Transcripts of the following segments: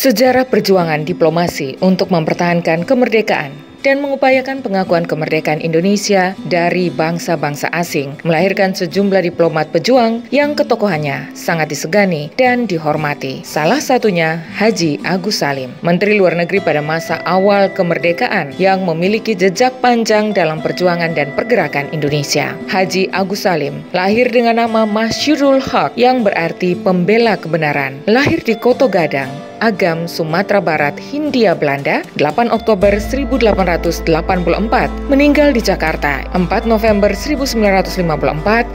Sejarah perjuangan diplomasi untuk mempertahankan kemerdekaan dan mengupayakan pengakuan kemerdekaan Indonesia dari bangsa-bangsa asing melahirkan sejumlah diplomat pejuang yang ketokohannya sangat disegani dan dihormati. Salah satunya Haji Agus Salim, Menteri Luar Negeri pada masa awal kemerdekaan yang memiliki jejak panjang dalam perjuangan dan pergerakan Indonesia. Haji Agus Salim lahir dengan nama Masyurul Haq yang berarti pembela kebenaran. Lahir di Koto Gadang, Agam, Sumatera Barat, Hindia Belanda, 8 Oktober 1884, meninggal di Jakarta, 4 November 1954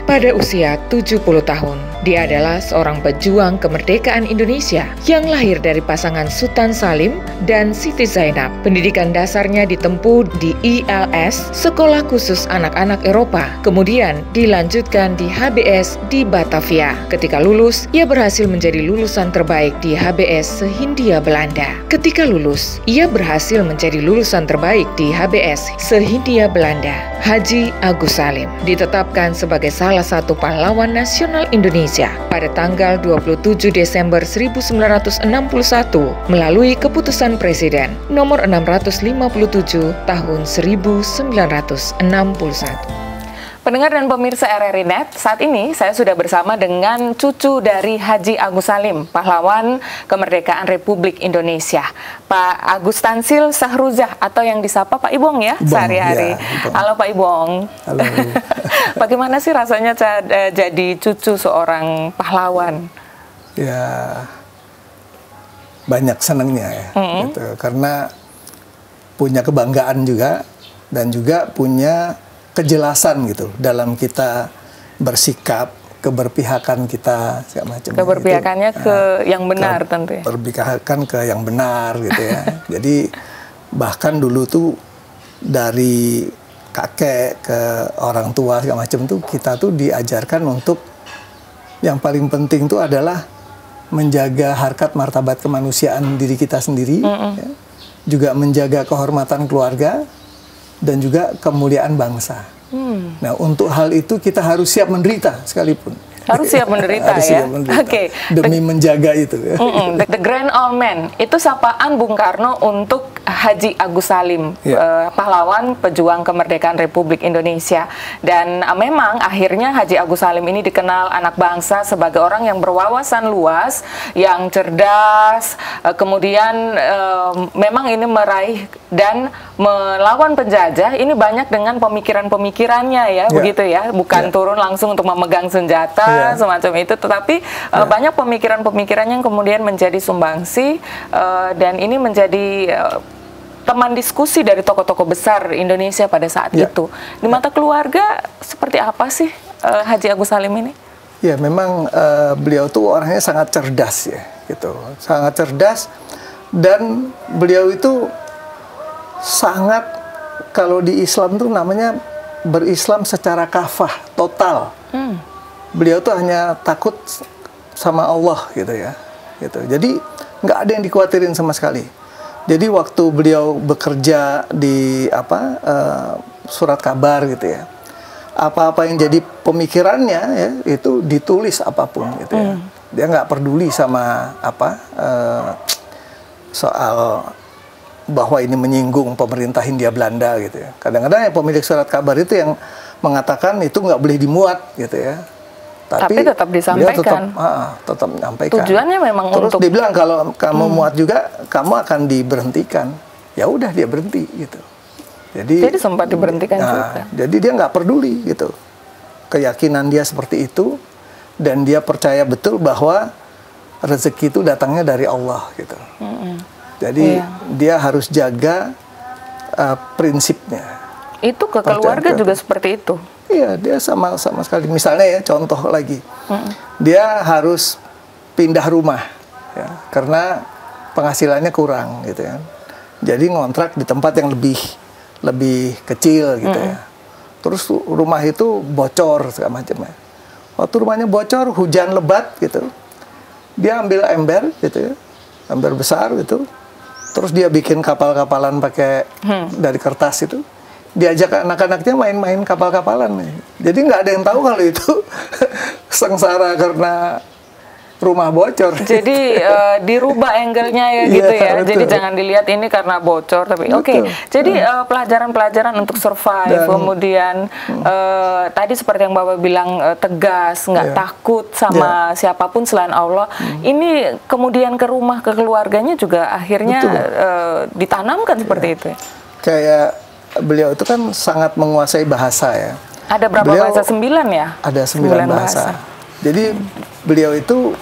pada usia 70 tahun. Dia adalah seorang pejuang kemerdekaan Indonesia yang lahir dari pasangan Sultan Salim dan Siti Zainab. Pendidikan dasarnya ditempuh di ILS, Sekolah Khusus Anak-anak Eropa, kemudian dilanjutkan di HBS di Batavia. Ketika lulus, ia berhasil menjadi lulusan terbaik di HBS Hindia Belanda. Ketika lulus, ia berhasil menjadi lulusan terbaik di HBS se-Hindia Belanda. Haji Agus Salim ditetapkan sebagai salah satu pahlawan nasional Indonesia pada tanggal 27 Desember 1961 melalui keputusan Presiden nomor 657 tahun 1961. Pendengar dan pemirsa RRI Net, saat ini saya sudah bersama dengan cucu dari Haji Agus Salim, pahlawan kemerdekaan Republik Indonesia, Pak Agus Tansil Sahruzah atau yang disapa Pak Ibong ya sehari-hari. Ya, halo Pak Ibong. Halo. Bagaimana sih rasanya jadi cucu seorang pahlawan? Ya, banyak senangnya ya, gitu. Karena punya kebanggaan juga dan juga punya kejelasan gitu dalam kita bersikap, keberpihakan kita segala macam. Keberpihakannya itu, ke yang benar tentu ya. Berpihakan ke yang benar gitu ya. Jadi bahkan dulu tuh dari kakek ke orang tua segala macam tuh kita tuh diajarkan untuk yang paling penting tuh adalah menjaga harkat martabat kemanusiaan diri kita sendiri, ya. Juga menjaga kehormatan keluarga dan juga kemuliaan bangsa. Nah, untuk hal itu kita harus siap menderita sekalipun. Harus siap menderita ya. Oke. Demi menjaga itu. The Grand Old Man itu sapaan Bung Karno untuk Haji Agus Salim, pahlawan pejuang kemerdekaan Republik Indonesia. Dan memang akhirnya Haji Agus Salim ini dikenal anak bangsa sebagai orang yang berwawasan luas, yang cerdas, kemudian memang ini meraih dan melawan penjajah ini banyak dengan pemikiran-pemikirannya ya, begitu ya, bukan turun langsung untuk memegang senjata semacam itu, tetapi banyak pemikiran-pemikiran yang kemudian menjadi sumbangsi dan ini menjadi teman diskusi dari tokoh-tokoh besar Indonesia pada saat itu. Di mata keluarga seperti apa sih Haji Agus Salim ini? Ya, memang beliau tuh orangnya sangat cerdas ya, gitu, sangat cerdas, dan beliau itu sangat, kalau di Islam tuh namanya berislam secara kafah, total. Beliau tuh hanya takut sama Allah gitu ya, gitu. Jadi nggak ada yang dikhawatirin sama sekali. Jadi waktu beliau bekerja di surat kabar gitu ya, apa-apa yang jadi pemikirannya ya itu ditulis apapun gitu ya. Dia nggak peduli sama soal bahwa ini menyinggung pemerintah Hindia Belanda gitu ya. Kadang-kadang ya pemilik surat kabar itu yang mengatakan itu nggak boleh dimuat gitu ya. Tapi tetap disampaikan. Tetap menyampaikan. Tujuannya memang terus untuk dibilang kalau kamu muat juga kamu akan diberhentikan. Ya udah, dia berhenti gitu. Jadi sempat diberhentikan juga. Jadi dia nggak peduli gitu. Keyakinan dia seperti itu, dan dia percaya betul bahwa rezeki itu datangnya dari Allah gitu. Jadi dia harus jaga prinsipnya. Itu ke keluarga juga seperti itu. Iya, dia sama sekali. Misalnya ya, contoh lagi, dia harus pindah rumah, ya, karena penghasilannya kurang gitu ya. Jadi ngontrak di tempat yang lebih kecil gitu ya. Terus rumah itu bocor segala macamnya. Waktu rumahnya bocor, hujan lebat gitu, dia ambil ember gitu ya, ember besar gitu. Terus dia bikin kapal-kapalan pakai dari kertas itu. Diajak anak-anaknya main-main kapal-kapalan. Jadi nggak ada yang tahu kalau itu sengsara karena rumah bocor. Jadi dirubah angle-nya ya gitu ya. Betul. Jadi jangan dilihat ini karena bocor, tapi oke. Jadi pelajaran-pelajaran untuk survive, kemudian tadi seperti yang Bapak bilang tegas, nggak takut sama siapapun selain Allah. Ini kemudian ke rumah, ke keluarganya juga akhirnya ditanamkan seperti itu. Kayak beliau itu kan sangat menguasai bahasa ya. Ada berapa bahasa? 9 ya? Ada 9 bahasa. Jadi beliau itu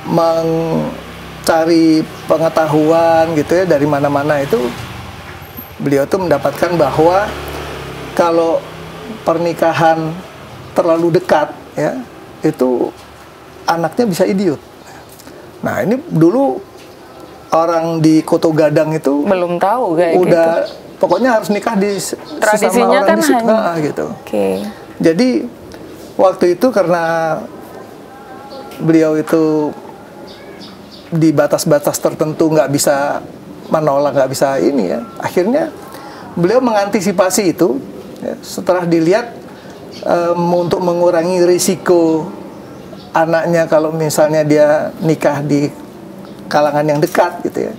mencari pengetahuan gitu ya dari mana-mana itu. Beliau tuh mendapatkan bahwa kalau pernikahan terlalu dekat ya, itu anaknya bisa idiot. Nah, ini dulu orang di Koto Gadang itu belum tahu kayak udah gitu. Pokoknya harus nikah di tradisinya kan hanya gitu. Jadi waktu itu karena beliau itu di batas-batas tertentu nggak bisa menolak, nggak bisa ini ya. Akhirnya beliau mengantisipasi itu ya, setelah dilihat untuk mengurangi risiko anaknya kalau misalnya dia nikah di kalangan yang dekat gitu ya.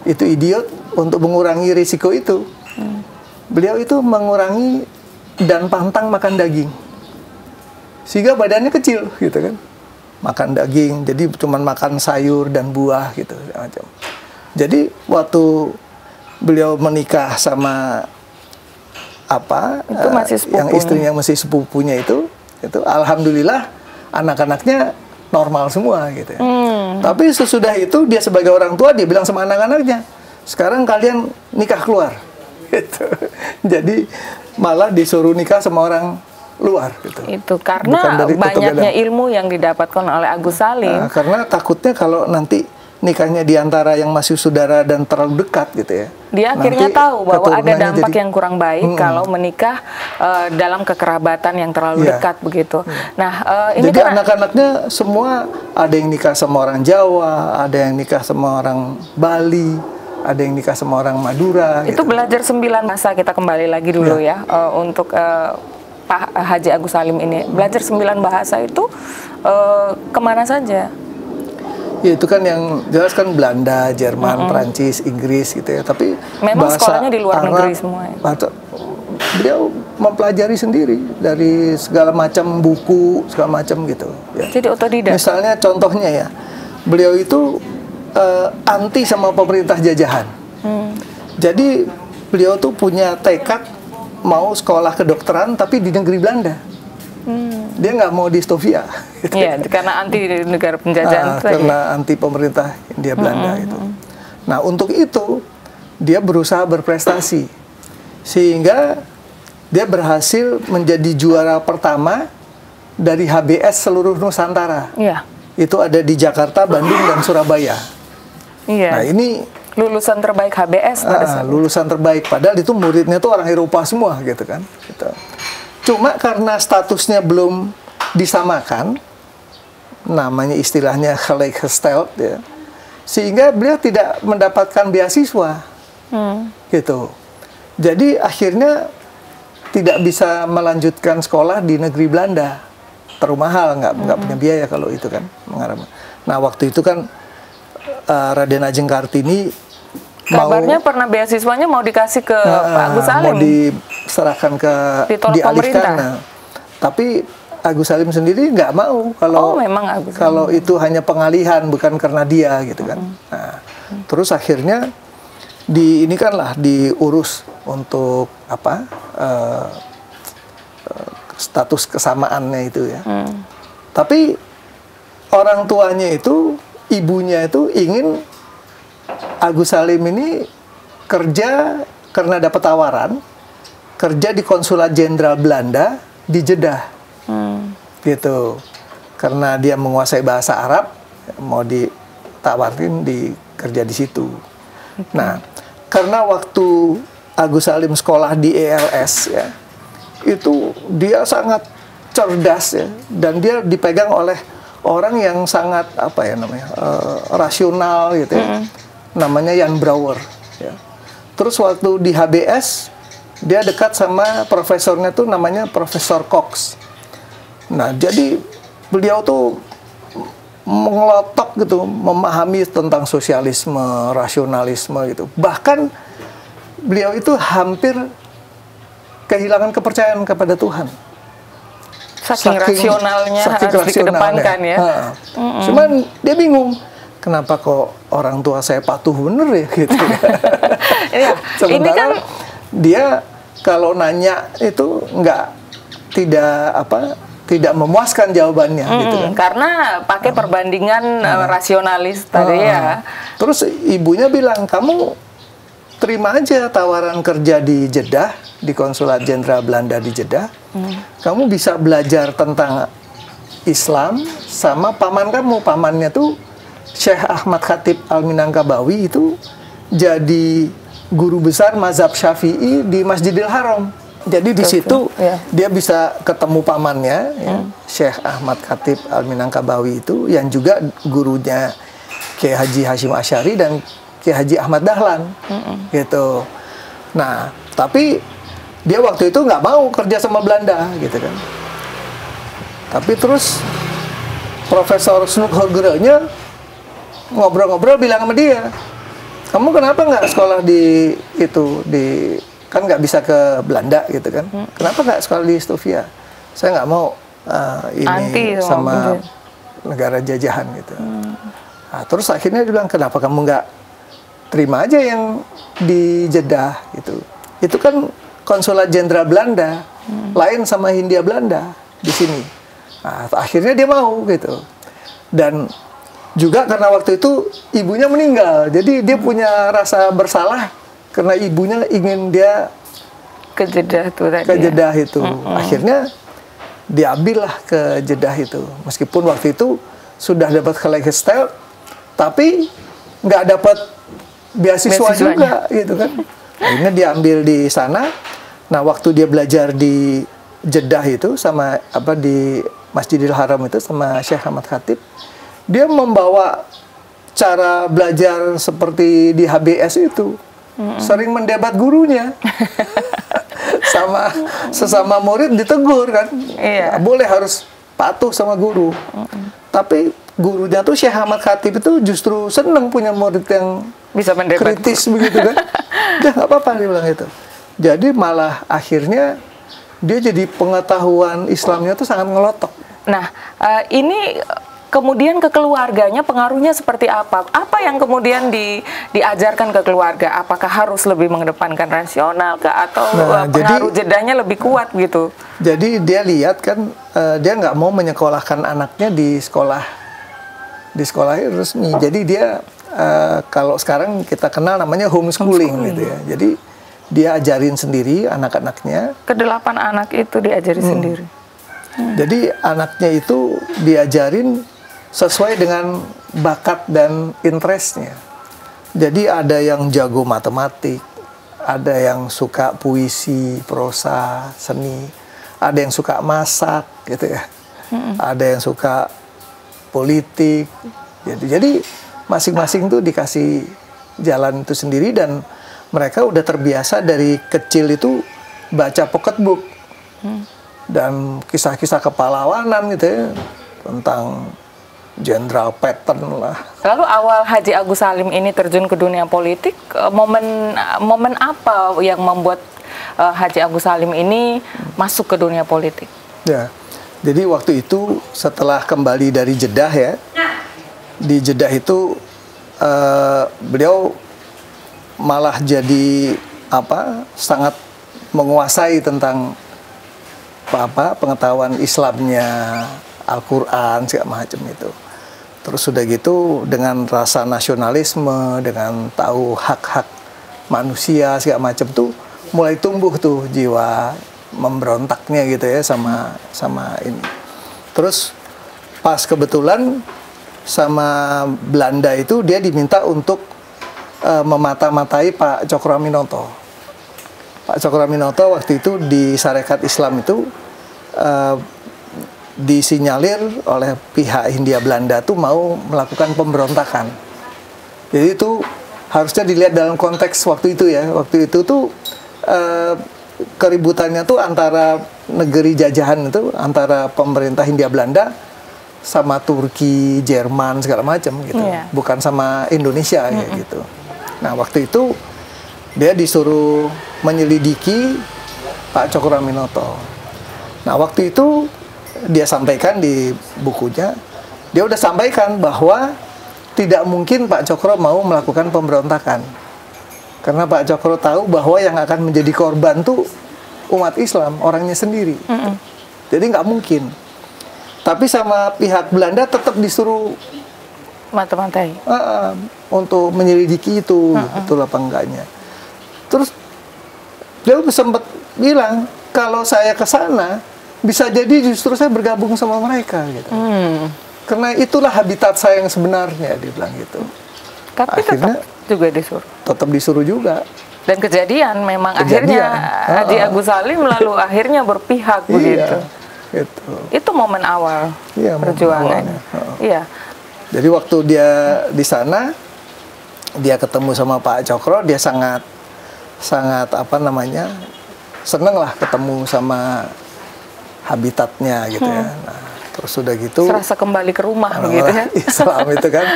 Itu idiot. Untuk mengurangi risiko itu. Beliau itu mengurangi dan pantang makan daging, sehingga badannya kecil gitu kan, makan daging, jadi cuma makan sayur dan buah gitu macam. Jadi waktu beliau menikah sama itu masih yang istrinya masih sepupunya itu alhamdulillah anak-anaknya normal semua gitu ya. Tapi sesudah itu dia sebagai orang tua dia bilang sama anak-anaknya, sekarang kalian nikah keluar. Gitu. Jadi malah disuruh nikah sama orang luar gitu. Itu karena banyaknya ilmu yang didapatkan oleh Agus Salim. Nah, karena takutnya kalau nanti nikahnya di antara yang masih saudara dan terlalu dekat gitu ya. Dia akhirnya tahu bahwa ada dampak yang kurang baik kalau menikah dalam kekerabatan yang terlalu dekat begitu. Nah, ini jadi anak-anaknya semua ada yang nikah sama orang Jawa, ada yang nikah sama orang Bali, ada yang nikah sama orang Madura. Itu gitu. Belajar 9 bahasa, kita kembali lagi dulu ya untuk Pak Haji Agus Salim ini. Belajar 9 bahasa itu kemana saja? Ya itu kan yang jelas kan Belanda, Jerman, Prancis, Inggris gitu ya. Tapi memang bahasa sekolahnya di luar Arab, negeri semua ya? Beliau mempelajari sendiri dari segala macam buku, segala macam gitu ya. Jadi otodidak? Misalnya contohnya ya, beliau itu anti sama pemerintah jajahan. Jadi beliau tuh punya tekad mau sekolah kedokteran tapi di negeri Belanda. Dia nggak mau di Stovia. Gitu. Iya, karena anti negara penjajahan. Karena anti pemerintah Hindia Belanda itu. Nah untuk itu dia berusaha berprestasi sehingga dia berhasil menjadi juara pertama dari HBS seluruh Nusantara. Iya. Itu ada di Jakarta, Bandung, dan Surabaya. Iya. Nah ini lulusan terbaik HBS pada saat lulusan terbaik, padahal itu muridnya tuh orang Eropa semua gitu kan. Gitu. Cuma karena statusnya belum disamakan, namanya istilahnya gelijkgesteld ya, sehingga beliau tidak mendapatkan beasiswa. Gitu. Jadi akhirnya tidak bisa melanjutkan sekolah di negeri Belanda. Terlalu mahal, nggak punya biaya kalau itu kan. Nah waktu itu kan Raden Ajeng Kartini kabarnya pernah beasiswanya mau dikasih ke Pak Agus Salim, mau diserahkan ke dialihkan. Nah, tapi Agus Salim sendiri nggak mau kalau itu hanya pengalihan bukan karena dia gitu kan. Nah, terus akhirnya inikanlah diurus untuk apa status kesamaannya itu ya. Tapi orang tuanya itu, ibunya itu ingin Agus Salim ini kerja karena dapat tawaran kerja di Konsulat Jenderal Belanda di Jeddah, gitu. Karena dia menguasai bahasa Arab, mau ditawarin kerja di situ. Nah, karena waktu Agus Salim sekolah di ELS ya, itu dia sangat cerdas ya, dan dia dipegang oleh orang yang sangat apa ya namanya rasional gitu ya. Namanya Jan Brouwer ya. Terus waktu di HBS dia dekat sama profesornya tuh namanya Profesor Cox. Nah jadi beliau tuh mengelotok gitu, memahami tentang sosialisme, rasionalisme gitu. Bahkan beliau itu hampir kehilangan kepercayaan kepada Tuhan. Saking rasionalnya harus dikedepankan ya. Cuman dia bingung, kenapa kok orang tua saya patuh bener ya gitu. Ya, Sementara ini kan dia kalau nanya itu tidak memuaskan jawabannya gitu kan. Karena pakai perbandingan rasionalis tadi ya. Terus ibunya bilang, kamu terima aja tawaran kerja di Jeddah, di Konsulat Jenderal Belanda di Jeddah. Kamu bisa belajar tentang Islam sama paman kamu. Pamannya tuh Syekh Ahmad Khatib Al-Minangkabawi itu jadi guru besar mazhab Syafi'i di Masjidil Haram. Jadi di situ dia bisa ketemu pamannya, ya, Syekh Ahmad Khatib Al-Minangkabawi itu, yang juga gurunya Kiai Haji Hashim Asy'ari dan Kiai Haji Ahmad Dahlan, gitu. Nah, tapi dia waktu itu nggak mau kerja sama Belanda, gitu kan. Tapi terus Profesor Snoek Hoggerø-nya ngobrol-ngobrol bilang sama dia, kamu kenapa nggak sekolah di kan nggak bisa ke Belanda gitu kan? Kenapa nggak sekolah di Stovia? Saya nggak mau ini anti sama negara jajahan gitu. Nah, terus akhirnya dia bilang, kenapa kamu nggak terima aja yang di Jeddah gitu? Itu kan Konsulat Jenderal Belanda, lain sama Hindia Belanda di sini. Nah, akhirnya dia mau gitu. Dan juga karena waktu itu ibunya meninggal, jadi dia punya rasa bersalah karena ibunya ingin dia ke Jeddah itu. Akhirnya diambillah ke Jeddah itu. Meskipun waktu itu sudah dapat Gelijkgestel, tapi nggak dapat beasiswa juga gitu kan. Akhirnya diambil di sana. Nah, waktu dia belajar di Jeddah itu sama di Masjidil Haram itu sama Syekh Ahmad Khatib, dia membawa cara belajar seperti di HBS itu. Sering mendebat gurunya. Sama sesama murid ditegur kan. Iya. Boleh, harus patuh sama guru. Tapi gurunya tuh Syekh Ahmad Khatib itu justru seneng punya murid yang bisa mendebat kritis begitu kan. Udah nggak apa-apa dia bilang gitu. Jadi malah akhirnya dia jadi pengetahuan Islamnya tuh sangat ngelotok. Nah, ini kemudian ke keluarganya pengaruhnya seperti apa? Apa yang kemudian diajarkan ke keluarga? Apakah harus lebih mengedepankan rasional atau pengaruh Jeddahnya lebih kuat gitu? Jadi dia lihat kan, dia nggak mau menyekolahkan anaknya di sekolah resmi. Jadi dia kalau sekarang kita kenal namanya homeschooling gitu ya. Jadi dia ajarin sendiri anak-anaknya. Ke-8 anak itu diajari sendiri. Jadi anaknya itu diajarin sesuai dengan bakat dan interestnya. Jadi ada yang jago matematik, ada yang suka puisi, prosa, seni, ada yang suka masak, gitu ya. Ada yang suka politik. Jadi masing-masing tuh dikasih jalan itu sendiri, dan mereka udah terbiasa dari kecil itu baca pocketbook dan kisah-kisah kepahlawanan gitu ya, tentang Jenderal Patton lah. Lalu awal Haji Agus Salim ini terjun ke dunia politik, momen apa yang membuat Haji Agus Salim ini masuk ke dunia politik? Ya, jadi waktu itu setelah kembali dari Jeddah ya, di Jeddah itu beliau malah jadi sangat menguasai tentang pengetahuan Islamnya, Al-Quran segala macam itu. Terus sudah gitu dengan rasa nasionalisme, dengan tahu hak-hak manusia segala macam tuh mulai tumbuh tuh jiwa memberontaknya gitu ya sama ini. Terus pas kebetulan sama Belanda itu dia diminta untuk memata-matai Pak Cokroaminoto. Pak Cokroaminoto waktu itu di Sarekat Islam itu disinyalir oleh pihak Hindia Belanda tuh mau melakukan pemberontakan. Jadi itu harusnya dilihat dalam konteks waktu itu ya. Waktu itu tuh keributannya tuh antara negeri jajahan itu, antara pemerintah Hindia Belanda sama Turki, Jerman segala macam gitu, bukan sama Indonesia kayak gitu. Nah waktu itu dia disuruh menyelidiki Pak Cokroaminoto. Nah waktu itu dia sampaikan di bukunya, dia udah sampaikan bahwa tidak mungkin Pak Cokro mau melakukan pemberontakan, karena Pak Cokro tahu bahwa yang akan menjadi korban tuh umat Islam, orangnya sendiri. Jadi nggak mungkin. Tapi sama pihak Belanda tetap disuruh mata-matai untuk menyelidiki itu, betul apa enggaknya. Terus dia sempat bilang, kalau saya ke sana bisa jadi justru saya bergabung sama mereka gitu. Karena itulah habitat saya yang sebenarnya, dia bilang gitu. Tapi akhirnya tetap juga disuruh. Tetap disuruh juga. Dan kejadian memang akhirnya Haji Agus Salim lalu akhirnya berpihak begitu. Gitu. Itu momen awal perjuangan. Iya. Jadi waktu dia di sana, dia ketemu sama Pak Cokro, dia sangat apa namanya, seneng lah ketemu sama habitatnya gitu ya. Nah, terus sudah gitu. Serasa kembali ke rumah begitu ya. Islam itu kan.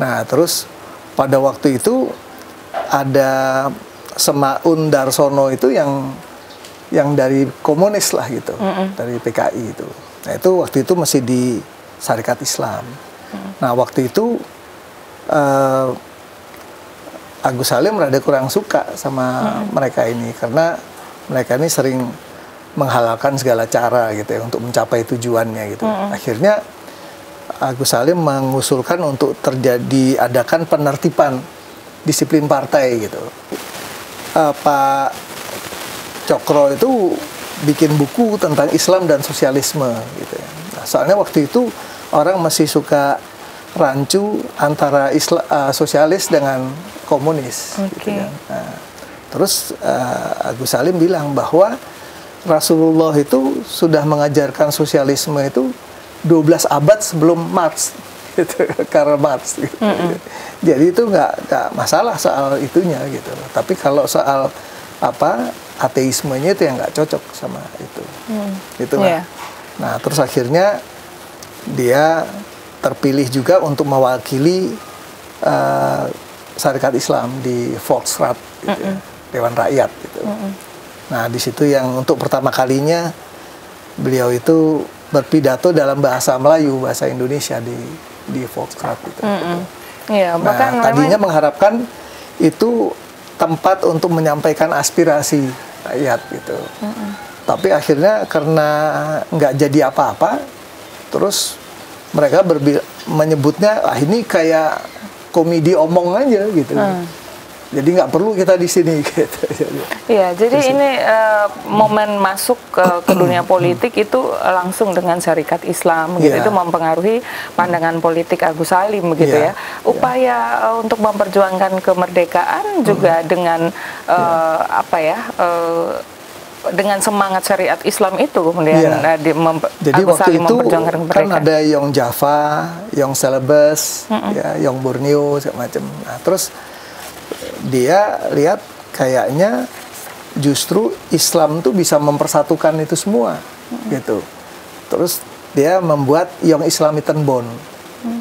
Nah terus pada waktu itu ada Semaun Darsono itu yang dari komunis lah gitu, dari PKI itu. Nah itu waktu itu masih di Sarekat Islam. Nah waktu itu Agus Salim rada kurang suka sama mereka ini, karena mereka ini sering menghalalkan segala cara gitu ya untuk mencapai tujuannya gitu. Akhirnya Agus Salim mengusulkan untuk adakan penertiban disiplin partai gitu. Pak Cokro itu bikin buku tentang Islam dan sosialisme gitu ya. Nah, soalnya waktu itu orang masih suka rancu antara sosialis dengan komunis gitu kan. Nah, terus Agus Salim bilang bahwa Rasulullah itu sudah mengajarkan sosialisme itu 12 abad sebelum Marx gitu, Karl Marx gitu. Jadi itu nggak masalah soal itunya gitu. Tapi kalau soal ateismenya itu yang nggak cocok sama itu. Itulah. Nah terus akhirnya dia terpilih juga untuk mewakili Sarekat Islam di Volksraad gitu ya, Dewan Rakyat gitu. Nah di situ yang untuk pertama kalinya beliau itu berpidato dalam bahasa Melayu, bahasa Indonesia di Volksraad gitu. Iya, bahkan tadinya mengharapkan itu tempat untuk menyampaikan aspirasi rakyat gitu. Tapi akhirnya karena nggak jadi apa-apa, terus mereka menyebutnya ini kayak komedi omong aja gitu. Jadi nggak perlu kita di sini gitu. Iya, jadi ini momen masuk ke dunia politik itu langsung dengan Sarekat Islam gitu. Itu mempengaruhi pandangan politik Agus Salim begitu ya. Upaya untuk memperjuangkan kemerdekaan juga dengan dengan semangat syariat Islam itu kemudian jadi Agus waktu Salim itu kan ada Yong Java, Yong Celebes, Yong Borneo segala macam. Nah, terus dia lihat kayaknya justru Islam tuh bisa mempersatukan itu semua gitu. Terus dia membuat Young Islamitan Bond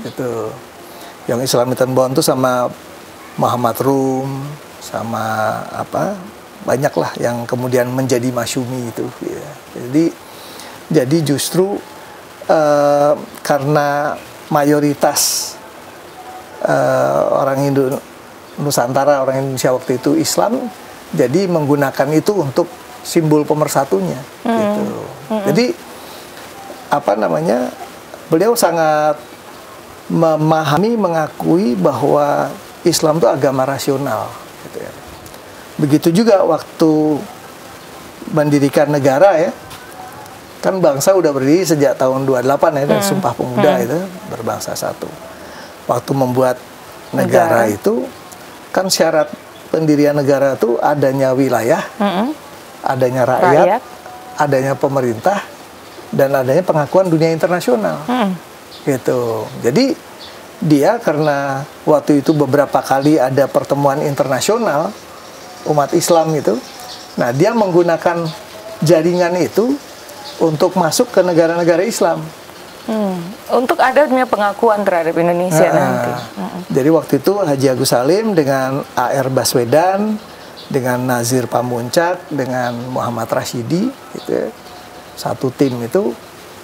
gitu. Young Islamitan Bond tuh sama Muhammad Rum, sama banyak lah yang kemudian menjadi masyumi itu ya. Jadi justru karena mayoritas orang Nusantara, orang Indonesia waktu itu Islam, jadi menggunakan itu untuk simbol pemersatunya gitu. Jadi beliau sangat mengakui bahwa Islam itu agama rasional gitu ya. Begitu juga waktu mendirikan negara ya, kan bangsa udah berdiri sejak tahun 28 ya, dan Sumpah Pemuda itu berbangsa satu. Waktu membuat negara itu kan syarat pendirian negara itu adanya wilayah, adanya rakyat, adanya pemerintah, dan adanya pengakuan dunia internasional. Gitu. Jadi dia karena waktu itu beberapa kali ada pertemuan internasional umat Islam itu, nah dia menggunakan jaringan itu untuk masuk ke negara-negara Islam. untuk adanya pengakuan terhadap Indonesia nanti. Jadi waktu itu Haji Agus Salim dengan A.R. Baswedan, dengan Nazir Pamuncak, dengan Muhammad Rashidi, gitu ya, satu tim itu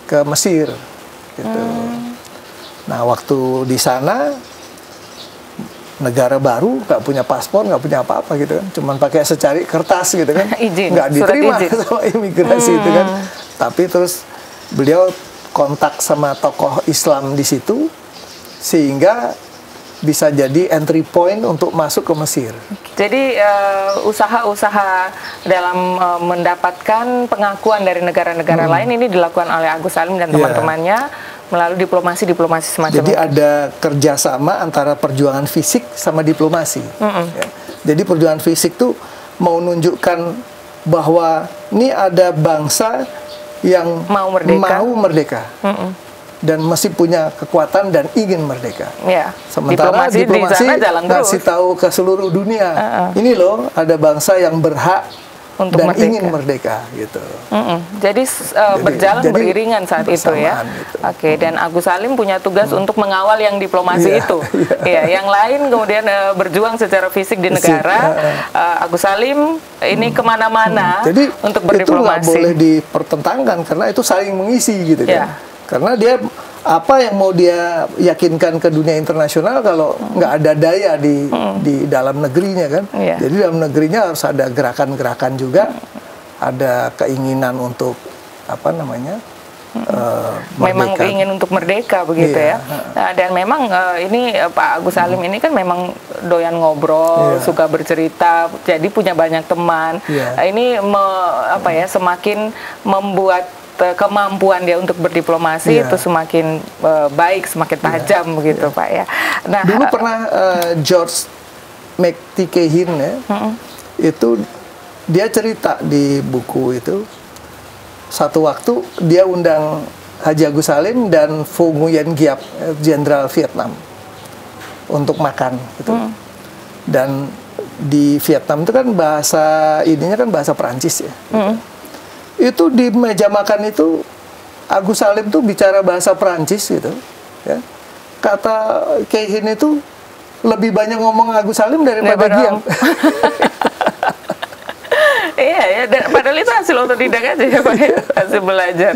ke Mesir, gitu. Nah waktu di sana negara baru, nggak punya paspor, nggak punya apa-apa gitu kan, cuman pakai secari kertas gitu kan, nggak diterima sama imigrasi itu kan. Tapi terus beliau kontak sama tokoh Islam di situ sehingga bisa jadi entry point untuk masuk ke Mesir. Jadi usaha-usaha dalam mendapatkan pengakuan dari negara-negara lain ini dilakukan oleh Agus Salim dan teman-temannya melalui diplomasi semacam Jadi itu. ada kerjasama antara perjuangan fisik sama diplomasi. Ya. Jadi perjuangan fisik tuh mau nunjukkan bahwa ini ada bangsa yang mau merdeka. Dan masih punya kekuatan dan ingin merdeka. Ya. Sementara diplomasi kasih tahu ke seluruh dunia, ini loh ada bangsa yang berhak untuk dan merdeka. Ingin merdeka gitu. Jadi berjalan beriringan saat itu ya. Gitu. Oke, dan Agus Salim punya tugas untuk mengawal yang diplomasi itu. Yang lain kemudian berjuang secara fisik di negara. Agus Salim ini kemana-mana untuk berdiplomasi. Itu nggak boleh dipertentangkan karena itu saling mengisi gitu kan. Karena dia apa yang mau dia yakinkan ke dunia internasional kalau nggak ada daya di dalam negerinya kan. Jadi dalam negerinya harus ada gerakan-gerakan juga, ada keinginan untuk apa namanya memang ingin untuk merdeka begitu ya. Nah, dan memang ini Pak Agus Salim ini kan memang doyan ngobrol, suka bercerita, jadi punya banyak teman. Ini semakin membuat kemampuan dia untuk berdiplomasi itu semakin baik, semakin tajam begitu Pak ya. Nah, dulu pernah George McTicahin ya, itu dia cerita di buku itu, satu waktu dia undang Haji Agus Salim dan Phu Nguyen Giap, Jenderal Vietnam, untuk makan gitu. Dan di Vietnam itu kan bahasa ininya kan bahasa Perancis ya. Itu di meja makan itu Agus Salim tuh bicara bahasa Perancis gitu ya. Kata Keihin itu lebih banyak ngomong Agus Salim daripada Giap. Iya ya, padahal itu hasil otodidak aja ya Pak, hasil belajar.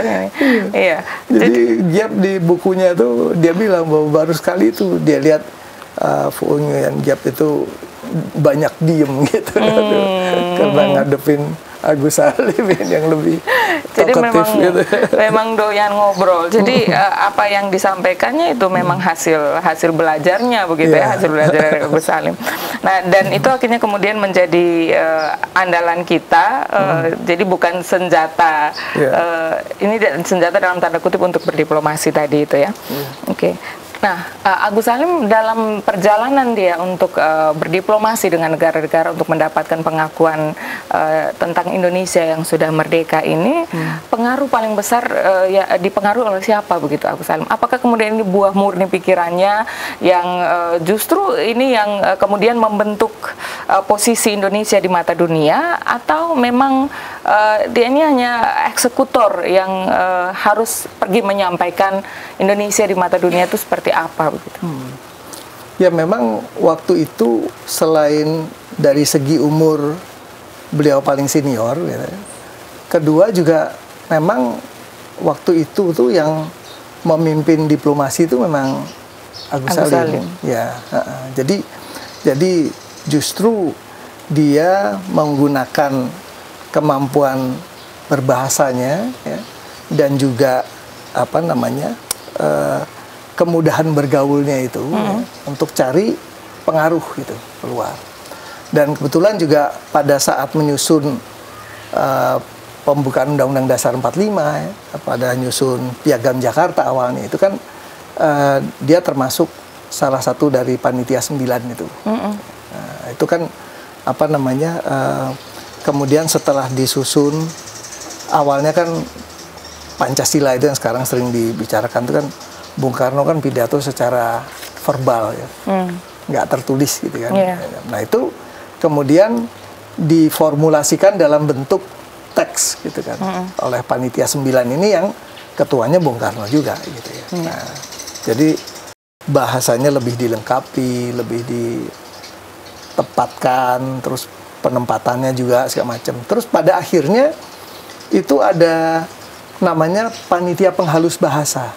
Iya. Jadi Giap di bukunya tuh dia bilang bahwa baru sekali itu dia lihat Phu Nguyen Giap itu banyak diem gitu karena ngadepin Agus Salim yang lebih jadi talkative gitu. memang doyan ngobrol. Jadi apa yang disampaikannya itu memang hasil belajarnya begitu ya, hasil belajar dari Agus Salim. Nah, dan itu akhirnya kemudian menjadi andalan kita. Jadi bukan senjata ini senjata dalam tanda kutip untuk berdiplomasi tadi itu ya. Oke. Nah, Agus Salim dalam perjalanan dia untuk berdiplomasi dengan negara-negara untuk mendapatkan pengakuan tentang Indonesia yang sudah merdeka ini, pengaruh paling besar dipengaruhi oleh siapa begitu Agus Salim? Apakah kemudian ini buah murni pikirannya yang justru ini yang kemudian membentuk posisi Indonesia di mata dunia, atau memang dia ini hanya eksekutor yang harus pergi menyampaikan Indonesia di mata dunia itu seperti apa begitu? Ya memang waktu itu selain dari segi umur beliau paling senior, ya, kedua juga memang waktu itu tuh yang memimpin diplomasi itu memang Agus Salim. Ya, jadi justru dia menggunakan kemampuan berbahasanya ya, dan juga apa namanya kemudahan bergaulnya itu ya, untuk cari pengaruh gitu keluar. Dan kebetulan juga pada saat menyusun pembukaan Undang-Undang Dasar 45 ya, pada nyusun Piagam Jakarta awalnya itu kan dia termasuk salah satu dari panitia 9 itu. Itu kan apa namanya kemudian setelah disusun awalnya kan Pancasila itu yang sekarang sering dibicarakan itu kan Bung Karno kan pidato secara verbal ya, nggak tertulis gitu kan. Nah itu kemudian diformulasikan dalam bentuk teks gitu kan oleh panitia 9 ini yang ketuanya Bung Karno juga gitu ya. Nah, jadi bahasanya lebih dilengkapi, lebih ditepatkan, terus penempatannya juga segala macam. Terus pada akhirnya itu ada namanya panitia penghalus bahasa.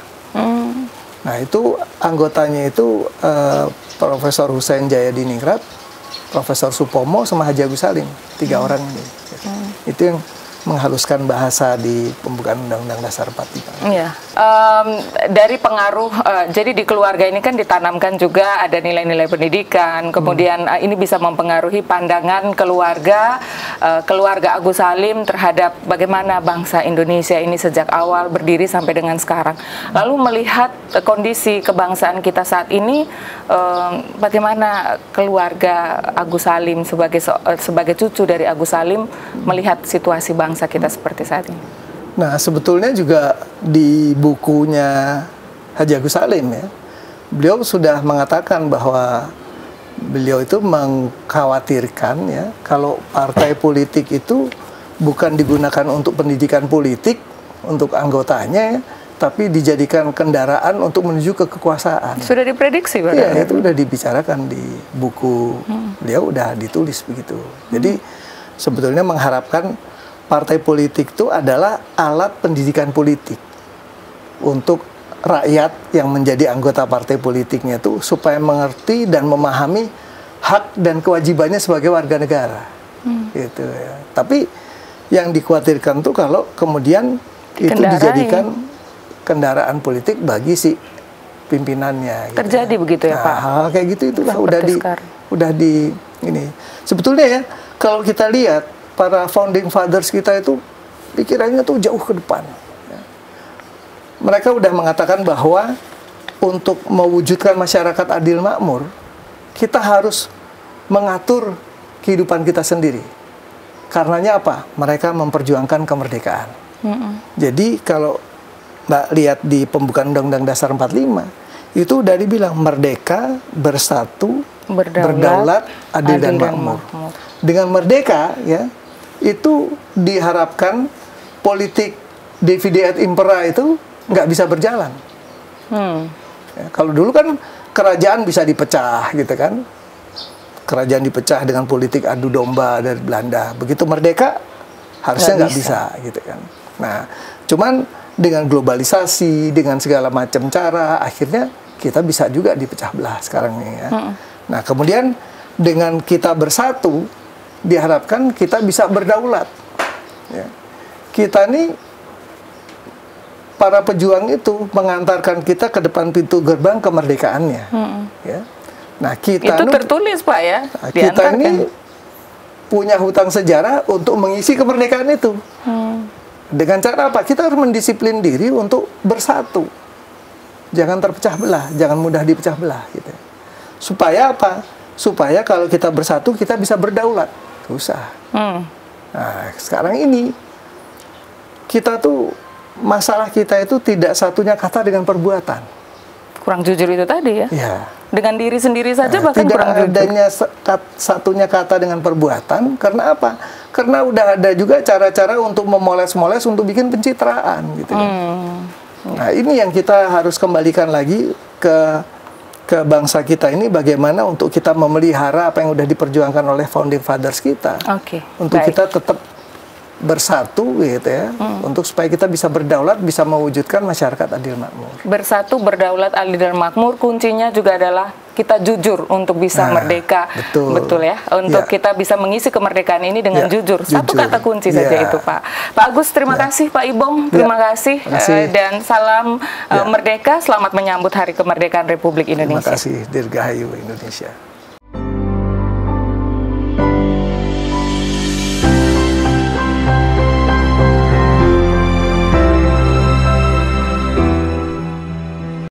Nah, itu anggotanya itu Profesor Hussein Jayadiningrat, Profesor Supomo, sama Haji Agus Salim, 3 orang ini. Itu yang menghaluskan bahasa di pembukaan Undang-Undang Dasar 45. Iya. Dari pengaruh, jadi di keluarga ini kan ditanamkan juga ada nilai-nilai pendidikan, kemudian ini bisa mempengaruhi pandangan keluarga Agus Salim terhadap bagaimana bangsa Indonesia ini sejak awal berdiri sampai dengan sekarang. Lalu melihat kondisi kebangsaan kita saat ini, bagaimana keluarga Agus Salim sebagai cucu dari Agus Salim melihat situasi bangsa kita seperti saat ini? Nah, sebetulnya juga di bukunya Haji Agus Salim ya, beliau sudah mengatakan bahwa beliau itu mengkhawatirkan ya kalau partai politik itu bukan digunakan untuk pendidikan politik untuk anggotanya ya, tapi dijadikan kendaraan untuk menuju ke kekuasaan. Sudah diprediksi, Pak? Iya, itu sudah dibicarakan di buku beliau, udah ditulis begitu. Jadi sebetulnya mengharapkan partai politik itu adalah alat pendidikan politik untuk rakyat yang menjadi anggota partai politiknya itu supaya mengerti dan memahami hak dan kewajibannya sebagai warga negara. Gitu ya. Tapi yang dikhawatirkan tuh kalau kemudian itu dijadikan kendaraan politik bagi si pimpinannya. Gitu. Terjadi begitu ya, Pak? Hal kayak gitu itulah udah di ini. Sebetulnya ya kalau kita lihat para founding fathers kita itu pikirannya tuh jauh ke depan. Mereka udah mengatakan bahwa untuk mewujudkan masyarakat adil makmur, kita harus mengatur kehidupan kita sendiri. Karenanya apa? Mereka memperjuangkan kemerdekaan. Jadi kalau Mbak lihat di pembukaan Undang-Undang Dasar 45, itu udah dibilang merdeka, bersatu, berdaulat, adil dan makmur. Dengan merdeka ya, itu diharapkan politik divide et impera itu nggak bisa berjalan. Ya, kalau dulu kan kerajaan bisa dipecah gitu kan, kerajaan dipecah dengan politik adu domba dari Belanda. Begitu merdeka harusnya nggak bisa gitu kan. Nah, cuman dengan globalisasi, dengan segala macam cara, akhirnya kita bisa juga dipecah belah sekarang ini ya. Nah, kemudian dengan kita bersatu, diharapkan kita bisa berdaulat. Ya. Kita nih, para pejuang itu mengantarkan kita ke depan pintu gerbang kemerdekaannya. Ya. Nah, kita itu tertulis, Pak ya? Nah, kita ini punya hutang sejarah untuk mengisi kemerdekaan itu. Dengan cara apa? Kita harus mendisiplin diri untuk bersatu. Jangan terpecah belah, jangan mudah dipecah belah. Gitu. Supaya apa? Supaya kalau kita bersatu, kita bisa berdaulat. Usah. Nah, sekarang ini kita tuh masalah kita itu tidak satunya kata dengan perbuatan. Kurang jujur itu tadi ya? Ya. Dengan diri sendiri saja bahkan tidak kurang jujur. Tidak adanya satunya kata dengan perbuatan. Karena apa? Karena udah ada juga cara-cara untuk memoles-moles untuk bikin pencitraan gitu kan. Nah, ini yang kita harus kembalikan lagi ke bangsa kita ini, bagaimana untuk kita memelihara apa yang udah diperjuangkan oleh founding fathers kita. Untuk kita tetap bersatu gitu ya, untuk supaya kita bisa berdaulat, bisa mewujudkan masyarakat adil makmur. Bersatu, berdaulat, adil dan makmur, kuncinya juga adalah kita jujur untuk bisa merdeka. Betul ya, untuk kita bisa mengisi kemerdekaan ini dengan jujur. Satu kata kunci saja itu, Pak. Pak Agus, terima kasih. Pak Ibong, terima kasih. Dan salam merdeka, selamat menyambut Hari Kemerdekaan Republik Indonesia. Terima kasih, Dirgahayu Indonesia.